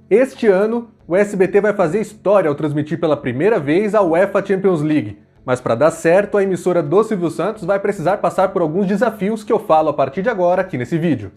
Este ano, o SBT vai fazer história ao transmitir pela primeira vez a UEFA Champions League. Mas para dar certo, a emissora do Silvio Santos vai precisar passar por alguns desafios que eu falo a partir de agora aqui nesse vídeo.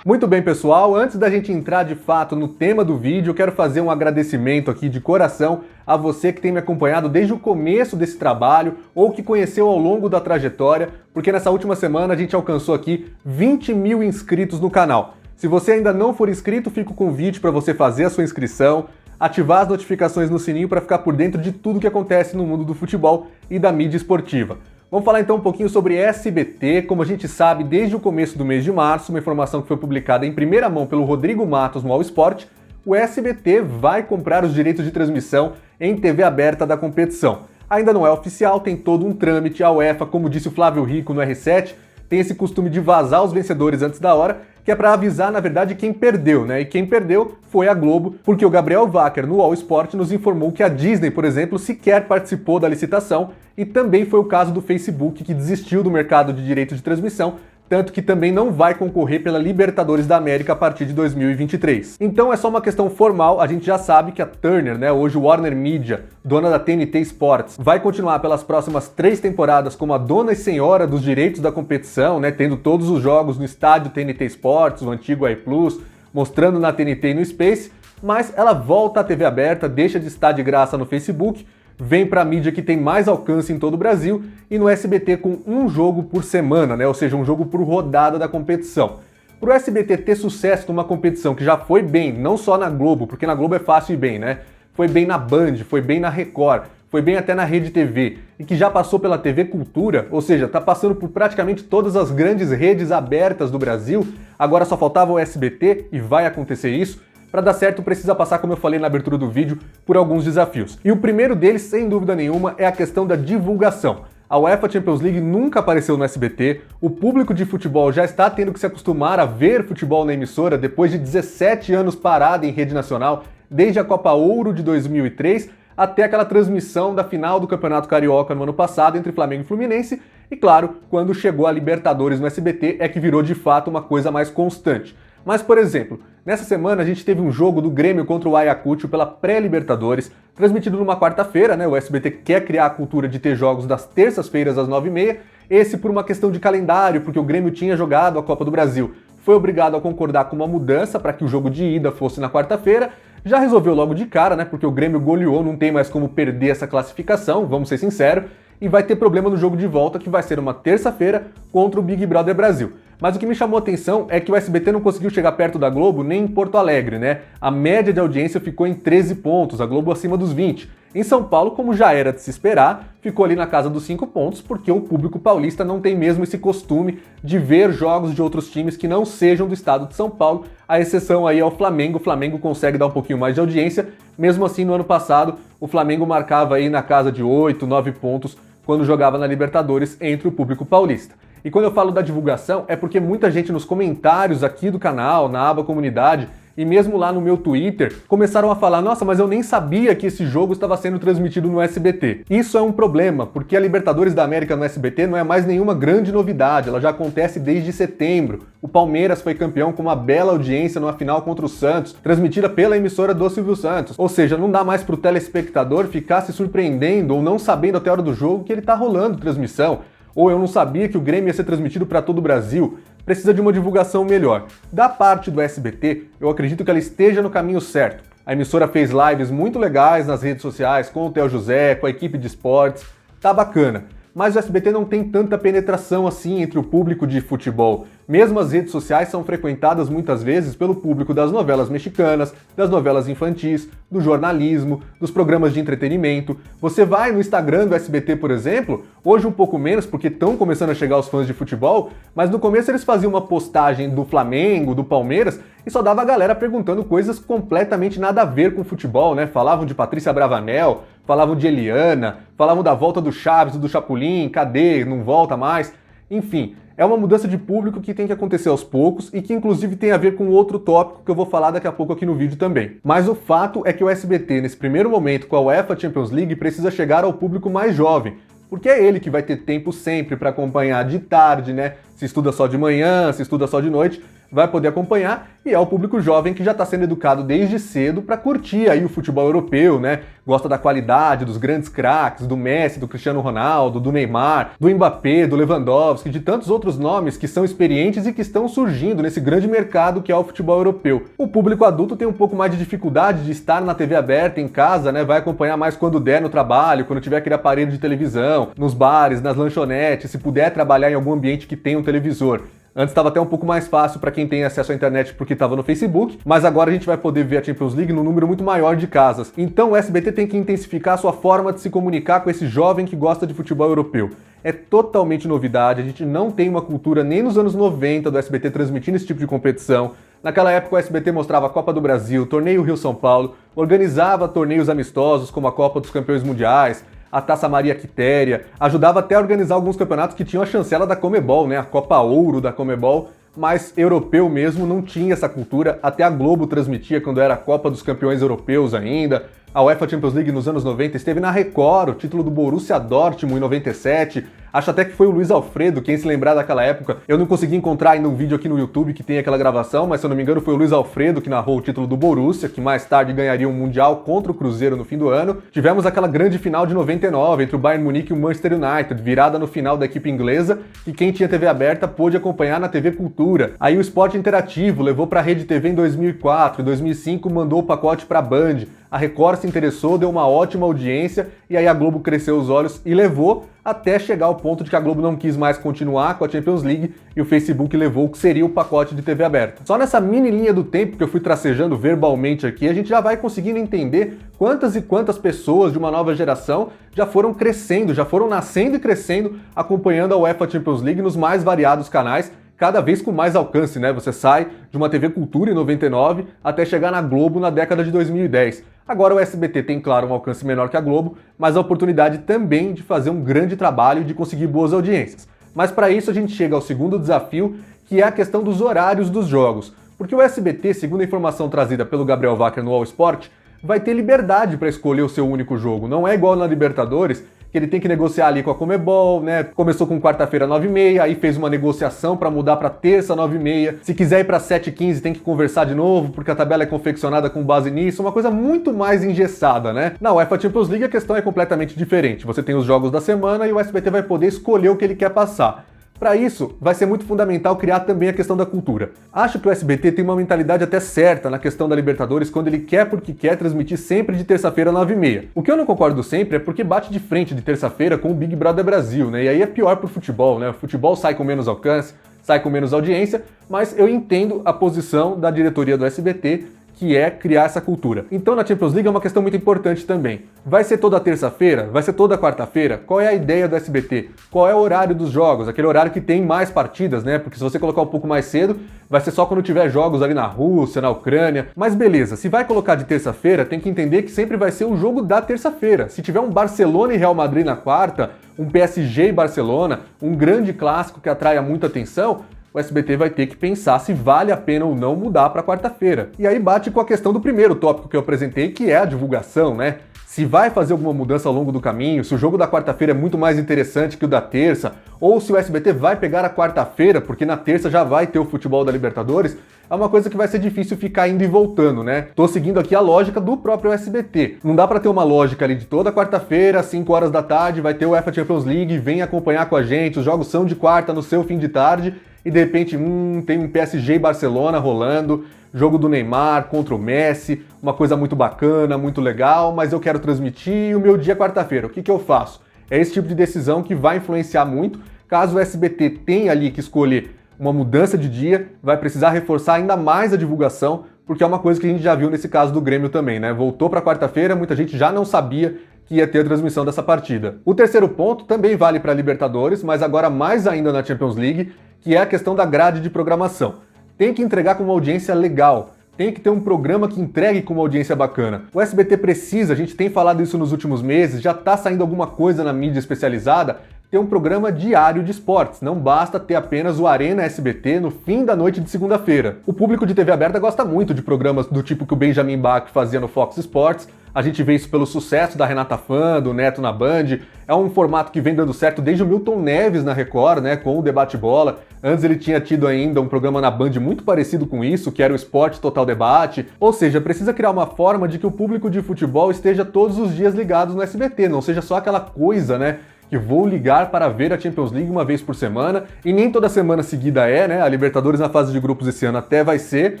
Muito bem, pessoal, antes da gente entrar de fato no tema do vídeo, eu quero fazer um agradecimento aqui de coração a você que tem me acompanhado desde o começo desse trabalho ou que conheceu ao longo da trajetória, porque nessa última semana a gente alcançou aqui 20 mil inscritos no canal. Se você ainda não for inscrito, fica o convite para você fazer a sua inscrição, ativar as notificações no sininho para ficar por dentro de tudo que acontece no mundo do futebol e da mídia esportiva. Vamos falar então um pouquinho sobre SBT. Como a gente sabe, desde o começo do mês de março, uma informação que foi publicada em primeira mão pelo Rodrigo Matos no All Sport, o SBT vai comprar os direitos de transmissão em TV aberta da competição. Ainda não é oficial, tem todo um trâmite. A UEFA, como disse o Flávio Rico no R7, tem esse costume de vazar os vencedores antes da hora, que é para avisar, na verdade, quem perdeu, né? E quem perdeu foi a Globo, porque o Gabriel Wacker, no All Sport, nos informou que a Disney, por exemplo, sequer participou da licitação, e também foi o caso do Facebook, que desistiu do mercado de direito de transmissão, tanto que também não vai concorrer pela Libertadores da América a partir de 2023. Então é só uma questão formal, a gente já sabe que a Turner, né, hoje Warner Media, dona da TNT Sports, vai continuar pelas próximas 3 temporadas como a dona e senhora dos direitos da competição, né, tendo todos os jogos no estádio TNT Sports, o antigo iPlus, mostrando na TNT e no Space, mas ela volta à TV aberta, deixa de estar de graça no Facebook, vem para a mídia que tem mais alcance em todo o Brasil e no SBT com um jogo por semana, né? Ou seja, um jogo por rodada da competição. Para o SBT ter sucesso numa competição que já foi bem, não só na Globo, porque na Globo é fácil ir bem, né? Foi bem na Band, foi bem na Record, foi bem até na Rede TV e que já passou pela TV Cultura, ou seja, está passando por praticamente todas as grandes redes abertas do Brasil, agora só faltava o SBT e vai acontecer isso. Para dar certo, precisa passar, como eu falei na abertura do vídeo, por alguns desafios. E o primeiro deles, sem dúvida nenhuma, é a questão da divulgação. A UEFA Champions League nunca apareceu no SBT, o público de futebol já está tendo que se acostumar a ver futebol na emissora depois de 17 anos parada em rede nacional, desde a Copa Ouro de 2003 até aquela transmissão da final do Campeonato Carioca no ano passado entre Flamengo e Fluminense, e claro, quando chegou a Libertadores no SBT é que virou de fato uma coisa mais constante. Mas, por exemplo, nessa semana a gente teve um jogo do Grêmio contra o Ayacucho pela pré-Libertadores, transmitido numa quarta-feira, né? O SBT quer criar a cultura de ter jogos das terças-feiras às 9h30, esse por uma questão de calendário, porque o Grêmio tinha jogado a Copa do Brasil. Foi obrigado a concordar com uma mudança para que o jogo de ida fosse na quarta-feira, já resolveu logo de cara, né? Porque o Grêmio goleou, não tem mais como perder essa classificação, vamos ser sinceros, e vai ter problema no jogo de volta, que vai ser uma terça-feira contra o Big Brother Brasil. Mas o que me chamou a atenção é que o SBT não conseguiu chegar perto da Globo nem em Porto Alegre, né? A média de audiência ficou em 13 pontos, a Globo acima dos 20. Em São Paulo, como já era de se esperar, ficou ali na casa dos 5 pontos, porque o público paulista não tem mesmo esse costume de ver jogos de outros times que não sejam do estado de São Paulo, a exceção aí é o Flamengo. O Flamengo consegue dar um pouquinho mais de audiência, mesmo assim no ano passado o Flamengo marcava aí na casa de 8, 9 pontos quando jogava na Libertadores entre o público paulista. E quando eu falo da divulgação, é porque muita gente nos comentários aqui do canal, na aba comunidade, e mesmo lá no meu Twitter, começaram a falar: nossa, mas eu nem sabia que esse jogo estava sendo transmitido no SBT. Isso é um problema, porque a Libertadores da América no SBT não é mais nenhuma grande novidade, ela já acontece desde setembro. O Palmeiras foi campeão com uma bela audiência numa final contra o Santos, transmitida pela emissora do Silvio Santos. Ou seja, não dá mais para o telespectador ficar se surpreendendo ou não sabendo até a hora do jogo que ele está rolando transmissão. Ou eu não sabia que o Grêmio ia ser transmitido para todo o Brasil. Precisa de uma divulgação melhor. Da parte do SBT, eu acredito que ela esteja no caminho certo. A emissora fez lives muito legais nas redes sociais, com o Theo José, com a equipe de esportes, tá bacana. Mas o SBT não tem tanta penetração assim entre o público de futebol. Mesmo as redes sociais são frequentadas muitas vezes pelo público das novelas mexicanas, das novelas infantis, do jornalismo, dos programas de entretenimento. Você vai no Instagram do SBT, por exemplo, hoje um pouco menos porque estão começando a chegar os fãs de futebol, mas no começo eles faziam uma postagem do Flamengo, do Palmeiras, e só dava a galera perguntando coisas completamente nada a ver com futebol, né? Falavam de Patrícia Bravanel, falavam de Eliana, falavam da volta do Chaves, do Chapolin, cadê? Não volta mais? Enfim, é uma mudança de público que tem que acontecer aos poucos e que inclusive tem a ver com outro tópico que eu vou falar daqui a pouco aqui no vídeo também. Mas o fato é que o SBT, nesse primeiro momento com a UEFA Champions League, precisa chegar ao público mais jovem, porque é ele que vai ter tempo sempre para acompanhar de tarde, né? Se estuda só de manhã, se estuda só de noite, vai poder acompanhar, e é o público jovem que já está sendo educado desde cedo para curtir aí o futebol europeu, né? Gosta da qualidade, dos grandes craques, do Messi, do Cristiano Ronaldo, do Neymar, do Mbappé, do Lewandowski, de tantos outros nomes que são experientes e que estão surgindo nesse grande mercado que é o futebol europeu. O público adulto tem um pouco mais de dificuldade de estar na TV aberta em casa, né? Vai acompanhar mais quando der no trabalho, quando tiver aquele aparelho de televisão, nos bares, nas lanchonetes, se puder trabalhar em algum ambiente que tenha um televisor. Antes estava até um pouco mais fácil para quem tem acesso à internet porque estava no Facebook, mas agora a gente vai poder ver a Champions League num número muito maior de casas. Então o SBT tem que intensificar a sua forma de se comunicar com esse jovem que gosta de futebol europeu. É totalmente novidade, a gente não tem uma cultura nem nos anos 90 do SBT transmitindo esse tipo de competição. Naquela época o SBT mostrava a Copa do Brasil, Torneio Rio-São Paulo, organizava torneios amistosos como a Copa dos Campeões Mundiais, a Taça Maria Quitéria, ajudava até a organizar alguns campeonatos que tinham a chancela da Conmebol, né? A Copa Ouro da Conmebol, mas europeu mesmo não tinha essa cultura, até a Globo transmitia quando era a Copa dos Campeões Europeus ainda. A UEFA Champions League nos anos 90 esteve na Record, o título do Borussia Dortmund em 97. Acho até que foi o Luiz Alfredo, quem se lembrar daquela época. Eu não consegui encontrar ainda um vídeo aqui no YouTube que tem aquela gravação, mas se eu não me engano foi o Luiz Alfredo que narrou o título do Borussia, que mais tarde ganharia um Mundial contra o Cruzeiro no fim do ano. Tivemos aquela grande final de 99 entre o Bayern Munique e o Manchester United, virada no final da equipe inglesa, e quem tinha TV aberta pôde acompanhar na TV Cultura. Aí o Esporte Interativo levou para a Rede TV em 2004, em 2005 mandou o pacote para a Band. A Record se interessou, deu uma ótima audiência, e aí a Globo cresceu os olhos e levou até chegar ao ponto de que a Globo não quis mais continuar com a Champions League e o Facebook levou o que seria o pacote de TV aberta. Só nessa mini linha do tempo que eu fui tracejando verbalmente aqui, a gente já vai conseguindo entender quantas e quantas pessoas de uma nova geração já foram crescendo, já foram nascendo e crescendo acompanhando a UEFA Champions League nos mais variados canais, cada vez com mais alcance, né? Você sai de uma TV Cultura em 99 até chegar na Globo na década de 2010. Agora o SBT tem, claro, um alcance menor que a Globo, mas a oportunidade também de fazer um grande trabalho e de conseguir boas audiências. Mas para isso a gente chega ao segundo desafio, que é a questão dos horários dos jogos. Porque o SBT, segundo a informação trazida pelo Gabriel Wacker no All Sport, vai ter liberdade para escolher o seu único jogo. Não é igual na Libertadores, que ele tem que negociar ali com a Conmebol, né? Começou com quarta-feira 9h30, aí fez uma negociação para mudar para terça 9h30. Se quiser ir para 7h15 tem que conversar de novo, porque a tabela é confeccionada com base nisso, uma coisa muito mais engessada, né? Na UEFA Champions League a questão é completamente diferente. Você tem os jogos da semana e o SBT vai poder escolher o que ele quer passar. Para isso, vai ser muito fundamental criar também a questão da cultura. Acho que o SBT tem uma mentalidade até certa na questão da Libertadores quando ele quer porque quer transmitir sempre de terça-feira 9h30. O que eu não concordo sempre é porque bate de frente de terça-feira com o Big Brother Brasil, né? E aí é pior pro futebol, né? O futebol sai com menos alcance, sai com menos audiência, mas eu entendo a posição da diretoria do SBT, que é criar essa cultura. Então na Champions League é uma questão muito importante também. Vai ser toda terça-feira? Vai ser toda quarta-feira? Qual é a ideia do SBT? Qual é o horário dos jogos? Aquele horário que tem mais partidas, né? Porque se você colocar um pouco mais cedo, vai ser só quando tiver jogos ali na Rússia, na Ucrânia. Mas beleza, se vai colocar de terça-feira, tem que entender que sempre vai ser o jogo da terça-feira. Se tiver um Barcelona e Real Madrid na quarta, um PSG e Barcelona, um grande clássico que atraia muita atenção, o SBT vai ter que pensar se vale a pena ou não mudar para quarta-feira. E aí bate com a questão do primeiro tópico que eu apresentei, que é a divulgação, né? Se vai fazer alguma mudança ao longo do caminho, se o jogo da quarta-feira é muito mais interessante que o da terça, ou se o SBT vai pegar a quarta-feira, porque na terça já vai ter o futebol da Libertadores, é uma coisa que vai ser difícil ficar indo e voltando, né? Tô seguindo aqui a lógica do próprio SBT. Não dá pra ter uma lógica ali de toda quarta-feira, às 5 horas da tarde, vai ter o UEFA Champions League, vem acompanhar com a gente, os jogos são de quarta no seu fim de tarde, e de repente, tem um PSG e Barcelona rolando, jogo do Neymar contra o Messi, uma coisa muito bacana, muito legal, mas eu quero transmitir e o meu dia é quarta-feira. O que eu faço? É esse tipo de decisão que vai influenciar muito. Caso o SBT tenha ali que escolher uma mudança de dia, vai precisar reforçar ainda mais a divulgação, porque é uma coisa que a gente já viu nesse caso do Grêmio também, né? Voltou para quarta-feira, muita gente já não sabia que ia ter a transmissão dessa partida. O terceiro ponto também vale para a Libertadores, mas agora mais ainda na Champions League, que é a questão da grade de programação. Tem que entregar com uma audiência legal, tem que ter um programa que entregue com uma audiência bacana. O SBT precisa, a gente tem falado isso nos últimos meses, já está saindo alguma coisa na mídia especializada, ter um programa diário de esportes, não basta ter apenas o Arena SBT no fim da noite de segunda-feira. O público de TV aberta gosta muito de programas do tipo que o Benjamin Bach fazia no Fox Sports. A gente vê isso pelo sucesso da Renata Fã, do Neto na Band. É um formato que vem dando certo desde o Milton Neves na Record, né, com o Debate Bola. Antes ele tinha tido ainda um programa na Band muito parecido com isso, que era o Esporte Total Debate. Ou seja, precisa criar uma forma de que o público de futebol esteja todos os dias ligados no SBT, não seja só aquela coisa, né, que vou ligar para ver a Champions League uma vez por semana, e nem toda semana seguida né? A Libertadores na fase de grupos esse ano até vai ser,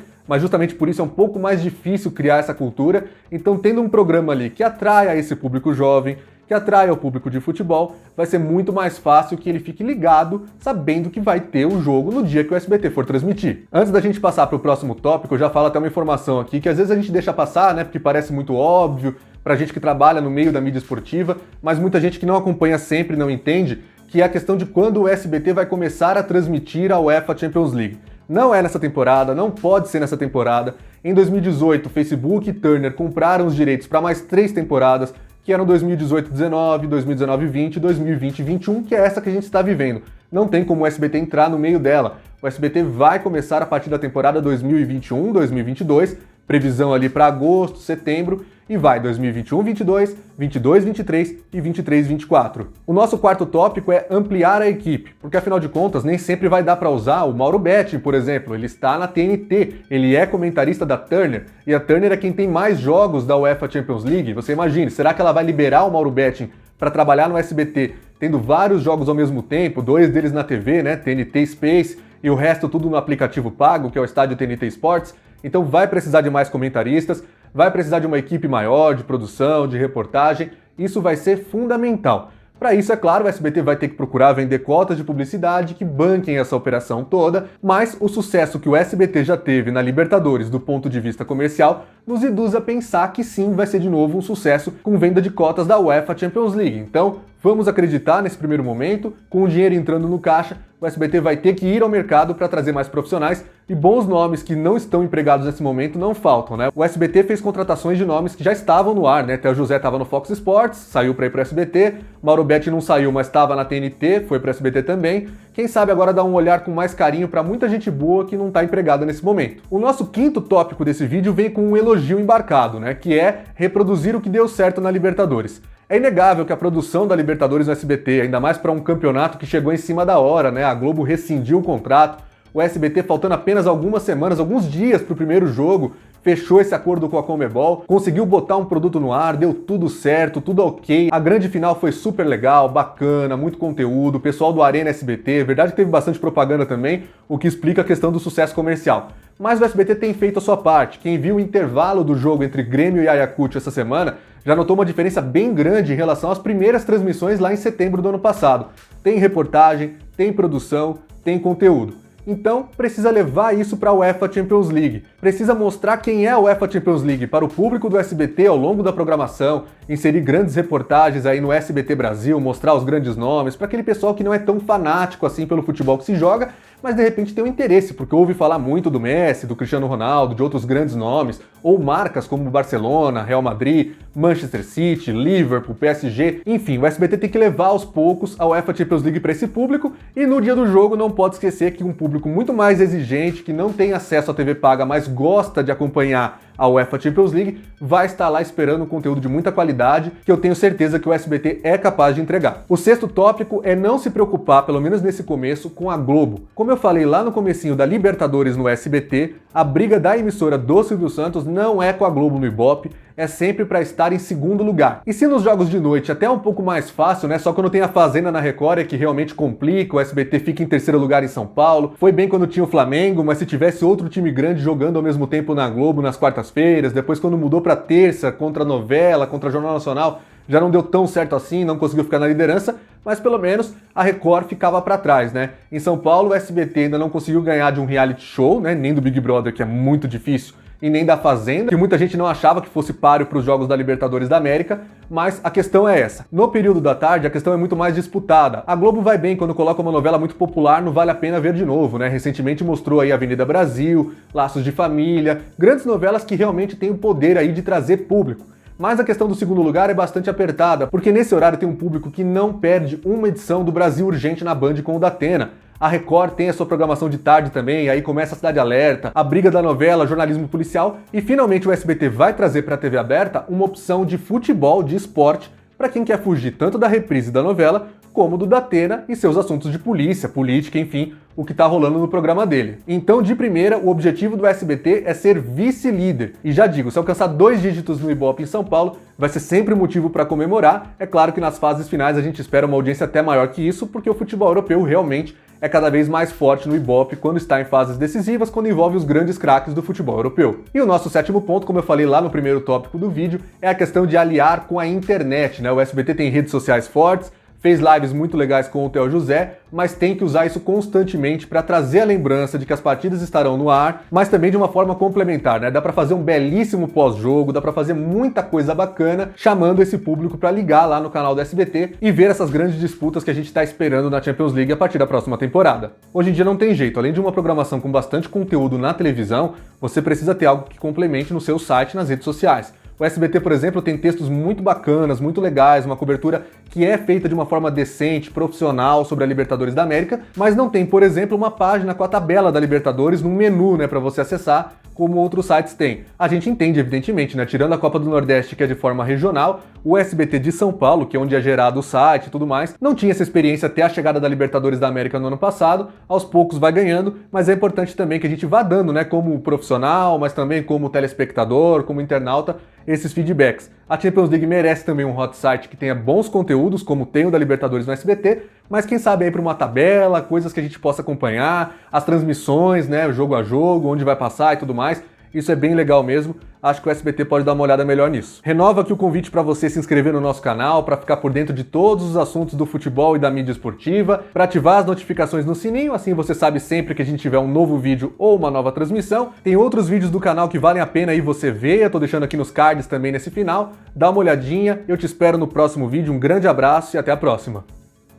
mas justamente por isso é um pouco mais difícil criar essa cultura. Então, tendo um programa ali que atraia esse público jovem, que atraia o público de futebol, vai ser muito mais fácil que ele fique ligado, sabendo que vai ter o jogo no dia que o SBT for transmitir. Antes da gente passar para o próximo tópico, eu já falo até uma informação aqui, que às vezes a gente deixa passar, né, porque parece muito óbvio, pra gente que trabalha no meio da mídia esportiva, mas muita gente que não acompanha sempre não entende, que é a questão de quando o SBT vai começar a transmitir a UEFA Champions League. Não é nessa temporada, não pode ser nessa temporada. Em 2018, Facebook e Turner compraram os direitos para mais 3 temporadas, que eram 2018-19, 2019-20 e 2020-21, que é essa que a gente está vivendo. Não tem como o SBT entrar no meio dela. O SBT vai começar a partir da temporada 2021-2022, previsão ali para agosto, setembro, e vai 2021-22, 22-23 e 23-24. O nosso quarto tópico é ampliar a equipe, porque afinal de contas nem sempre vai dar para usar o Mauro Betting, por exemplo. Ele está na TNT, ele é comentarista da Turner, e a Turner é quem tem mais jogos da UEFA Champions League. Você imagine, será que ela vai liberar o Mauro Betting para trabalhar no SBT, tendo vários jogos ao mesmo tempo, 2 deles na TV, né, TNT Space, e o resto tudo no aplicativo pago, que é o estádio TNT Sports? Então vai precisar de mais comentaristas, vai precisar de uma equipe maior, de produção, de reportagem. Isso vai ser fundamental. Para isso, é claro, o SBT vai ter que procurar vender cotas de publicidade que banquem essa operação toda, mas o sucesso que o SBT já teve na Libertadores do ponto de vista comercial nos induz a pensar que sim, vai ser de novo um sucesso com venda de cotas da UEFA Champions League. Então, vamos acreditar nesse primeiro momento, com o dinheiro entrando no caixa, o SBT vai ter que ir ao mercado para trazer mais profissionais, e bons nomes que não estão empregados nesse momento não faltam, né? O SBT fez contratações de nomes que já estavam no ar, né? Até o José estava no Fox Sports, saiu para ir para o SBT, Mauro Betting não saiu, mas estava na TNT, foi para o SBT também. Quem sabe agora dar um olhar com mais carinho para muita gente boa que não está empregada nesse momento. O nosso quinto tópico desse vídeo vem com um elogio embarcado, né? Que é reproduzir o que deu certo na Libertadores. É inegável que a produção da Libertadores no SBT, ainda mais para um campeonato que chegou em cima da hora, né? A Globo rescindiu o contrato, o SBT, faltando apenas algumas semanas, alguns dias para o primeiro jogo, fechou esse acordo com a Conmebol, conseguiu botar um produto no ar, deu tudo certo, tudo ok. A grande final foi super legal, bacana, muito conteúdo, o pessoal do Arena SBT, verdade que teve bastante propaganda também, o que explica a questão do sucesso comercial. Mas o SBT tem feito a sua parte. Quem viu o intervalo do jogo entre Grêmio e Ayacucho essa semana já notou uma diferença bem grande em relação às primeiras transmissões lá em setembro do ano passado. Tem reportagem, tem produção, tem conteúdo. Então, precisa levar isso para a UEFA Champions League. Precisa mostrar quem é a UEFA Champions League para o público do SBT ao longo da programação, inserir grandes reportagens aí no SBT Brasil, mostrar os grandes nomes, para aquele pessoal que não é tão fanático assim pelo futebol que se joga, mas de repente tem um interesse, porque ouve falar muito do Messi, do Cristiano Ronaldo, de outros grandes nomes, ou marcas como Barcelona, Real Madrid, Manchester City, Liverpool, PSG, enfim, o SBT tem que levar aos poucos a UEFA Champions League para esse público, e no dia do jogo não pode esquecer que um público muito mais exigente, que não tem acesso à TV paga, mas gosta de acompanhar a UEFA Champions League, vai estar lá esperando um conteúdo de muita qualidade, que eu tenho certeza que o SBT é capaz de entregar. O sexto tópico é não se preocupar, pelo menos nesse começo, com a Globo. Como eu falei lá no comecinho da Libertadores no SBT, a briga da emissora do Silvio Santos não é com a Globo no Ibope, é sempre para estar em segundo lugar. E se nos jogos de noite até é um pouco mais fácil, né? Só quando tem a Fazenda na Record é que realmente complica, o SBT fica em terceiro lugar em São Paulo. Foi bem quando tinha o Flamengo, mas se tivesse outro time grande jogando ao mesmo tempo na Globo nas quartas-feiras, depois quando mudou para terça, contra a novela, contra o Jornal Nacional, já não deu tão certo assim, não conseguiu ficar na liderança, mas pelo menos a Record ficava para trás, né? Em São Paulo, o SBT ainda não conseguiu ganhar de um reality show, né? Nem do Big Brother, que é muito difícil, e nem da Fazenda, que muita gente não achava que fosse páreo para os jogos da Libertadores da América, mas a questão é essa. No período da tarde, a questão é muito mais disputada. A Globo vai bem quando coloca uma novela muito popular, não vale a pena ver de novo, né? Recentemente mostrou aí Avenida Brasil, Laços de Família, grandes novelas que realmente têm o poder aí de trazer público. Mas a questão do segundo lugar é bastante apertada, porque nesse horário tem um público que não perde uma edição do Brasil Urgente na Band com o Datena. A Record tem a sua programação de tarde também, aí começa a Cidade Alerta, a briga da novela, jornalismo policial, e finalmente o SBT vai trazer para a TV aberta uma opção de futebol, de esporte, para quem quer fugir tanto da reprise da novela, como do Datena e seus assuntos de polícia, política, enfim, o que tá rolando no programa dele. Então, de primeira, o objetivo do SBT é ser vice-líder. E já digo, se alcançar 2 dígitos no Ibope em São Paulo, vai ser sempre motivo para comemorar. É claro que nas fases finais a gente espera uma audiência até maior que isso, porque o futebol europeu realmente é cada vez mais forte no Ibope quando está em fases decisivas, quando envolve os grandes craques do futebol europeu. E o nosso sétimo ponto, como eu falei lá no primeiro tópico do vídeo, é a questão de aliar com a internet, né? O SBT tem redes sociais fortes, fez lives muito legais com o Theo José, mas tem que usar isso constantemente para trazer a lembrança de que as partidas estarão no ar, mas também de uma forma complementar, né? Dá para fazer um belíssimo pós-jogo, dá para fazer muita coisa bacana, chamando esse público para ligar lá no canal do SBT e ver essas grandes disputas que a gente está esperando na Champions League a partir da próxima temporada. Hoje em dia não tem jeito, além de uma programação com bastante conteúdo na televisão, você precisa ter algo que complemente no seu site e nas redes sociais. O SBT, por exemplo, tem textos muito bacanas, muito legais, uma cobertura que é feita de uma forma decente, profissional sobre a Libertadores da América, mas não tem, por exemplo, uma página com a tabela da Libertadores num menu, né, para você acessar, como outros sites têm. A gente entende, evidentemente, né, tirando a Copa do Nordeste, que é de forma regional, o SBT de São Paulo, que é onde é gerado o site e tudo mais, não tinha essa experiência até a chegada da Libertadores da América no ano passado, aos poucos vai ganhando, mas é importante também que a gente vá dando, né, como profissional, mas também como telespectador, como internauta, esses feedbacks. A Champions League merece também um hot site que tenha bons conteúdos, como tem o da Libertadores no SBT, mas quem sabe aí para uma tabela, coisas que a gente possa acompanhar, as transmissões, né, jogo a jogo, onde vai passar e tudo mais. Isso é bem legal mesmo, acho que o SBT pode dar uma olhada melhor nisso. Renovo aqui o convite para você se inscrever no nosso canal, para ficar por dentro de todos os assuntos do futebol e da mídia esportiva, para ativar as notificações no sininho, assim você sabe sempre que a gente tiver um novo vídeo ou uma nova transmissão. Tem outros vídeos do canal que valem a pena aí você ver, eu tô deixando aqui nos cards também nesse final. Dá uma olhadinha, eu te espero no próximo vídeo, um grande abraço e até a próxima.